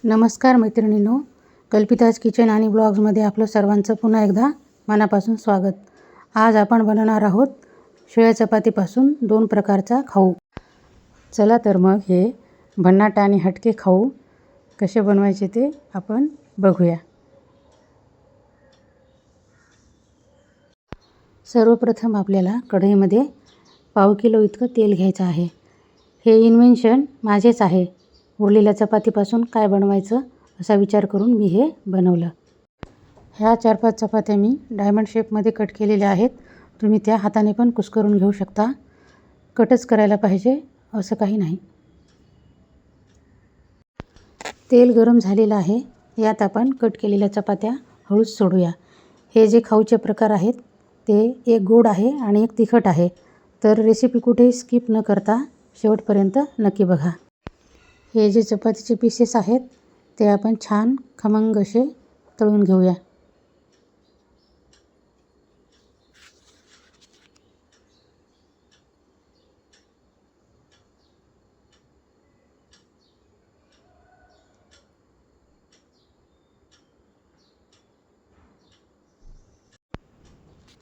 नमस्कार मैत्रिणींनो, कल्पिताज किचन आणि ब्लॉग्समध्ये आपलं सर्वांचं पुन्हा एकदा मनापासून स्वागत. आज आपण बनवणार आहोत शिळ्या चपातीपासून 2 प्रकारचा खाऊ. चला तर मग हे भन्नाट आणि हटके खाऊ कसे बनवायचे ते आपण बघूया. सर्वप्रथम आपल्याला कढईमध्ये पाव किलो इतकं तेल घ्यायचं आहे. हे इन्व्हेन्शन माझेच आहे. उरलेल्या चपातीपासून काय बनवायचं असा विचार करून मी हे बनवलं. ह्या 4-5 चपात्या मी डायमंड शेपमध्ये कट केलेल्या आहेत. तुम्ही त्या हाताने पण कुस्करून घेऊ शकता. कटच करायला पाहिजे असं काही नाही. तेल गरम झालेलं आहे. यात आपण कट केलेल्या चपात्या हळूच सोडूया. हे जे खाऊचे प्रकार आहेत ते एक गोड आहे आणि एक तिखट आहे. तर रेसिपी कुठेही स्किप न करता शेवटपर्यंत नक्की बघा. हे जे चपातीचे पीसेस आहेत ते आपण छान खमंग असे तळून घेऊया.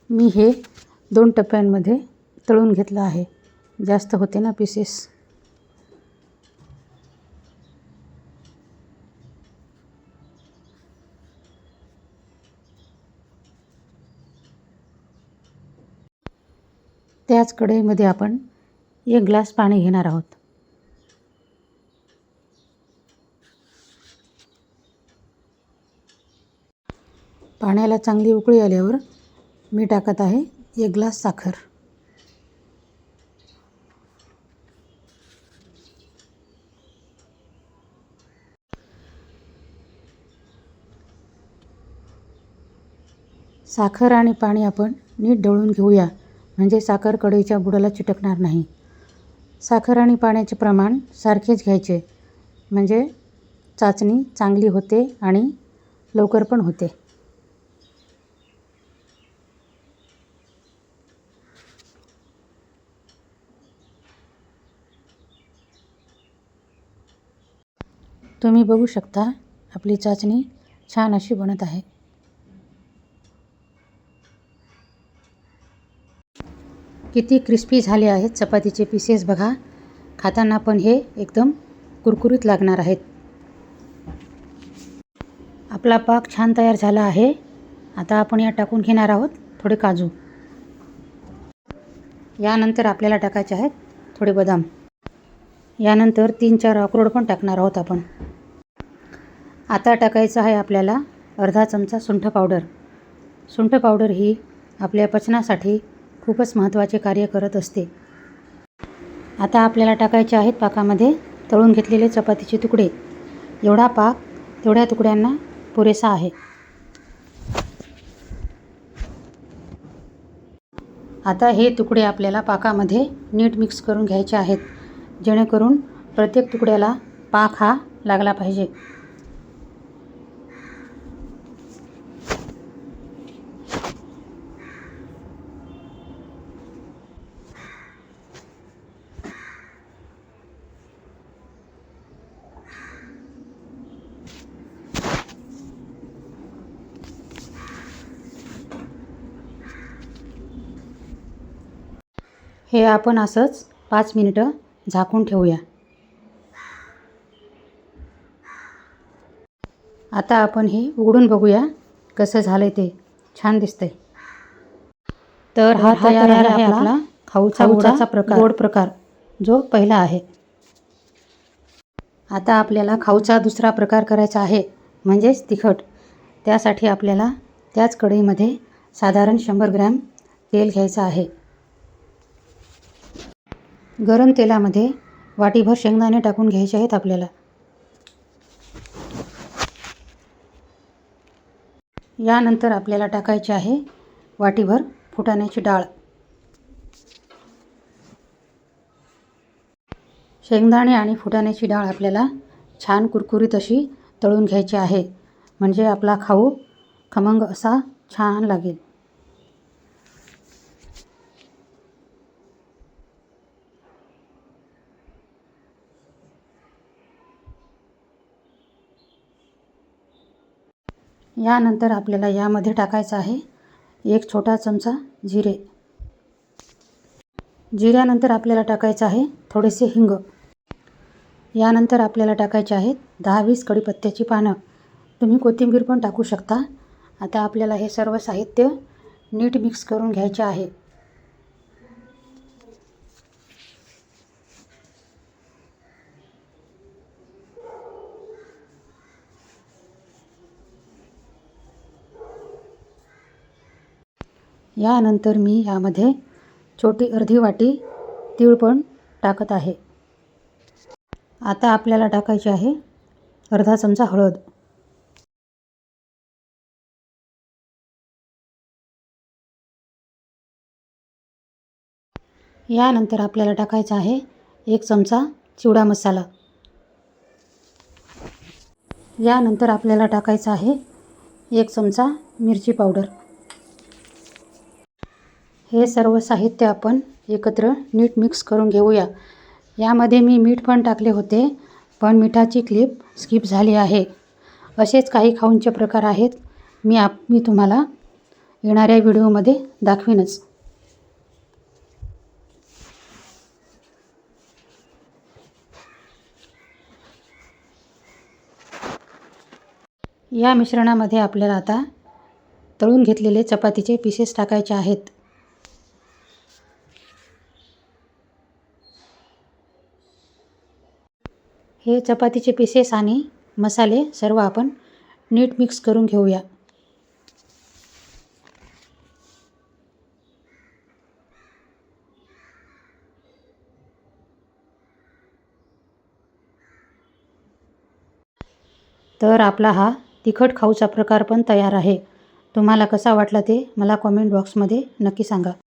मी हे 2 टप्प्यांमध्ये तळून घेतलं आहे. जास्त होते ना पीसेस. त्याच कढईमध्ये आपण 1 ग्लास पाणी घेणार आहोत. पाण्याला चांगली उकळी आल्यावर मी टाकत आहे 1 ग्लास साखर. साखर आणि पाणी आपण नीट ढवळून घेऊया, म्हणजे साखर कढईच्या बुडाला चिटकणार नाही. साखर आणि पाण्याचे प्रमाण सारखेच घ्यायचे, म्हणजे चाचणी चांगली होते आणि लवकर पण होते. तुम्ही बघू शकता आपली चाचणी छान अशी बनत आहे. किती क्रिस्पी झाले आहेत चपातीचे पीसेस बघा. खाताना पण हे एकदम कुरकुरीत लागणार आहेत. आपला पाक छान तयार झाला आहे. आता आपण यात टाकून घेणार आहोत थोडे काजू. यानंतर आपल्याला टाकायचे आहेत थोडे बदाम. यानंतर 3-4 अक्रोड पण टाकणार आहोत आपण. आता टाकायचं आहे आपल्याला अर्धा चमचा सुंठ पावडर. सुंठ पावडर ही आपल्या पचनासाठी खूपच महत्त्वाचे कार्य करत असते. आता आपल्याला टाकायचे आहेत पाकामध्ये तळून घेतलेले चपातीचे तुकडे. एवढा पाक तेवढ्या तुकड्यांना पुरेसा आहे. आता हे तुकडे आपल्याला पाकामध्ये नीट मिक्स करून घ्यायचे आहेत, जेणेकरून प्रत्येक तुकड्याला पाक हा लागला पाहिजे. हे आपण असंच 5 मिनिटं झाकून ठेवूया. आता आपण हे उघडून बघूया कसं झालंय ते. छान दिसतंय. तर हा तयार आहे आपला खाऊचा गोड प्रकार, जो पहिला आहे. आता आपल्याला खाऊचा दुसरा प्रकार करायचा आहे, म्हणजेच तिखट. त्यासाठी आपल्याला त्याच कढईमध्ये साधारण 100 ग्रॅम तेल घ्यायचं आहे. गरम तेलामध्ये वाटीभर शेंगदाणे टाकून घ्यायचे आहेत आपल्याला. यानंतर आपल्याला टाकायचे आहे वाटीभर फुटाण्याची डाळ. शेंगदाणे आणि फुटाण्याची डाळ आपल्याला छान कुरकुरीत अशी तळून घ्यायची आहे, म्हणजे आपला खाऊ खमंग असा छान लागेल. यानंतर आपल्याला यामध्ये टाकायचं आहे 1 छोटा चमचा जिरे. जिऱ्यानंतर आपल्याला टाकायचं आहे थोडेसे हिंग. यानंतर आपल्याला टाकायचे आहेत 10-20 कढीपत्त्याची पानं. तुम्ही कोथिंबीर पण टाकू शकता. आता आपल्याला हे सर्व साहित्य नीट मिक्स करून घ्यायचे आहे. यानंतर मी यामध्ये छोटी अर्धी वाटी तीळ पण टाकत आहे. आता आपल्याला टाकायचे आहे अर्धा चमचा हळद. यानंतर आपल्याला टाकायचा आहे 1 चमचा चिवडा मसाला. यानंतर आपल्याला टाकायचा आहे 1 चमचा मिरची पावडर. हे सर्व साहित्य आपण एकत्र नीट मिक्स करून घेऊया. यामध्ये मी मीठ पण टाकले होते, पण मिठाची क्लिप स्किप झाली आहे. असेच काही खाऊंचे प्रकार आहेत. मी तुम्हाला येणाऱ्या व्हिडिओमध्ये दाखवीनच. या मिश्रणामध्ये आपल्याला आता तळून घेतलेले चपातीचे पीसेस टाकायचे आहेत. हे चपातीचे पीसेस आणि मसाले सर्व आपण नीट मिक्स करून घेऊया. तर आपला हा तिखट खाऊचा प्रकार पण तयार आहे. तुम्हाला कसा वाटला ते मला कमेंट बॉक्समध्ये नक्की सांगा.